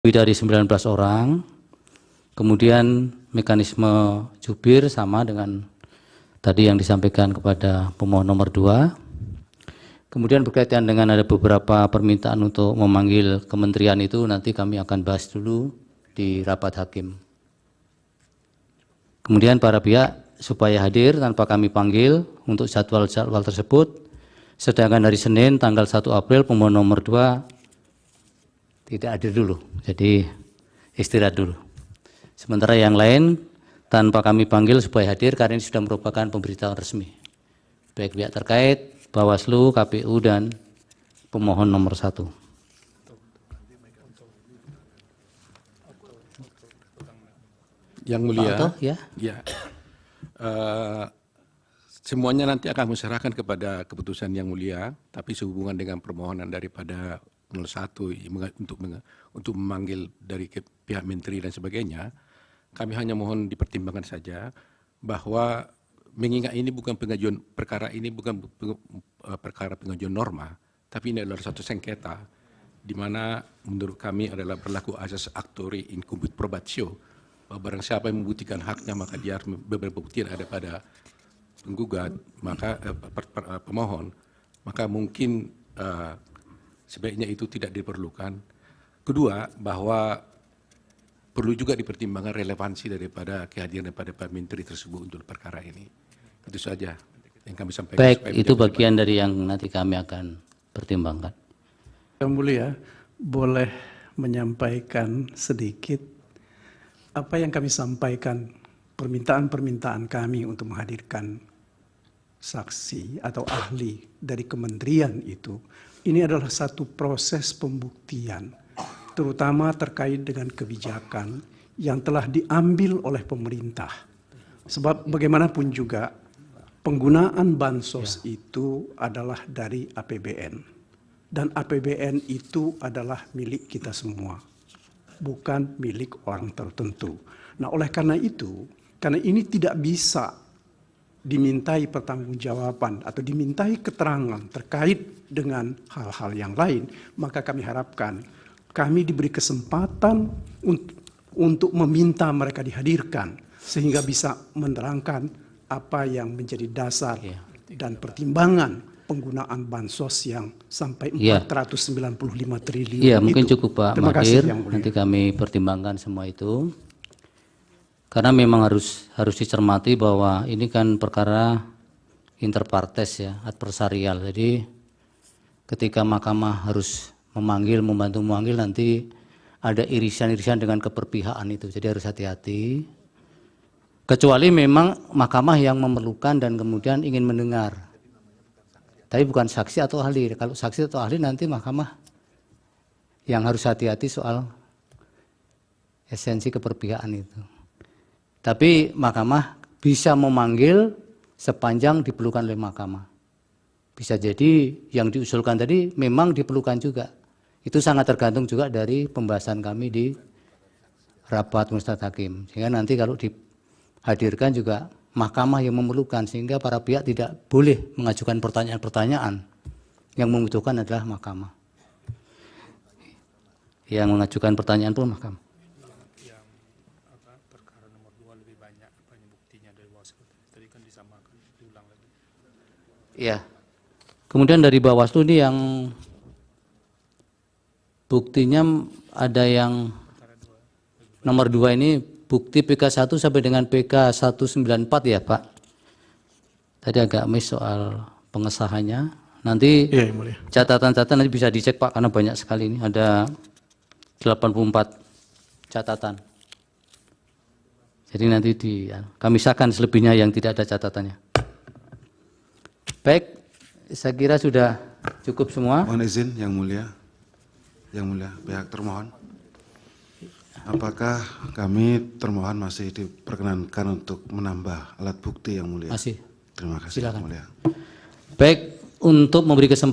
lebih dari 19 orang. Kemudian mekanisme jubir sama dengan tadi yang disampaikan kepada pemohon nomor 2. Kemudian berkaitan dengan ada beberapa permintaan untuk memanggil kementerian itu nanti kami akan bahas dulu di rapat hakim. Kemudian para pihak supaya hadir tanpa kami panggil untuk jadwal-jadwal tersebut. Sedangkan hari Senin tanggal 1 April pemohon nomor 2 tidak hadir dulu, jadi istirahat dulu. Sementara yang lain tanpa kami panggil supaya hadir karena ini sudah merupakan pemberitahuan resmi. Baik pihak terkait, Bawaslu, KPU, dan pemohon nomor 1. Yang mulia, ya. Semuanya nanti akan diserahkan kepada keputusan yang mulia, tapi sehubungan dengan permohonan daripada 01 untuk memanggil dari pihak menteri dan sebagainya, kami hanya mohon dipertimbangkan saja bahwa mengingat ini bukan pengajuan perkara ini bukan perkara pengajuan norma, tapi ini adalah satu sengketa di mana menurut kami adalah berlaku asas actori incumbit probatio, bahwa barang siapa yang membuktikan haknya maka dia harus berbuktikan ada pada penggugat, maka pemohon, maka mungkin sebaiknya itu tidak diperlukan. Kedua, bahwa perlu juga dipertimbangkan relevansi daripada kehadiran daripada Pak Menteri tersebut untuk perkara ini. Itu saja yang kami sampaikan. Baik, itu bagian dari yang nanti kami akan pertimbangkan. Yang mulia, boleh menyampaikan sedikit apa yang kami sampaikan, permintaan-permintaan kami untuk menghadirkan saksi atau ahli dari kementerian itu. Ini adalah satu proses pembuktian, terutama terkait dengan kebijakan yang telah diambil oleh pemerintah. Sebab bagaimanapun juga penggunaan bansos itu adalah dari APBN. Dan APBN itu adalah milik kita semua, bukan milik orang tertentu. Nah, oleh karena itu, karena ini tidak bisa dimintai pertanggungjawaban atau dimintai keterangan terkait dengan hal-hal yang lain, maka kami harapkan kami diberi kesempatan untuk meminta mereka dihadirkan sehingga bisa menerangkan apa yang menjadi dasar dan pertimbangan penggunaan bansos yang sampai 495 triliun. Iya, mungkin cukup Pak Terima kasih, Mahir, nanti kami pertimbangkan semua itu. Karena memang harus dicermati bahwa ini kan perkara interpartes ya, adversarial. Jadi ketika mahkamah harus membantu memanggil nanti ada irisan-irisan dengan keberpihakan itu. Jadi harus hati-hati. Kecuali memang mahkamah yang memerlukan dan kemudian ingin mendengar. Tapi bukan saksi atau ahli. Kalau saksi atau ahli nanti mahkamah yang harus hati-hati soal esensi keberpihakan itu. Tapi mahkamah bisa memanggil sepanjang diperlukan oleh mahkamah. Bisa jadi yang diusulkan tadi memang diperlukan juga. Itu sangat tergantung juga dari pembahasan kami di rapat Mustad Hakim. Sehingga nanti kalau dihadirkan juga mahkamah yang memerlukan, sehingga para pihak tidak boleh mengajukan pertanyaan-pertanyaan. Yang membutuhkan adalah mahkamah. Yang mengajukan pertanyaan pun mahkamah. Ya, kemudian dari Bawaslu ini yang buktinya ada yang nomor 2 ini bukti PK1 sampai dengan PK194 ya Pak. Tadi agak miss soal pengesahannya. Nanti catatan-catatan nanti bisa dicek Pak karena banyak sekali ini, ada 84 catatan. Jadi nanti kami sahkan selebihnya yang tidak ada catatannya. Baik, saya kira sudah cukup semua. Mohon izin yang mulia, pihak termohon. Apakah kami termohon masih diperkenankan untuk menambah alat bukti yang mulia? Masih. Terima kasih. Silakan. Yang mulia. Baik, untuk memberi kesempatan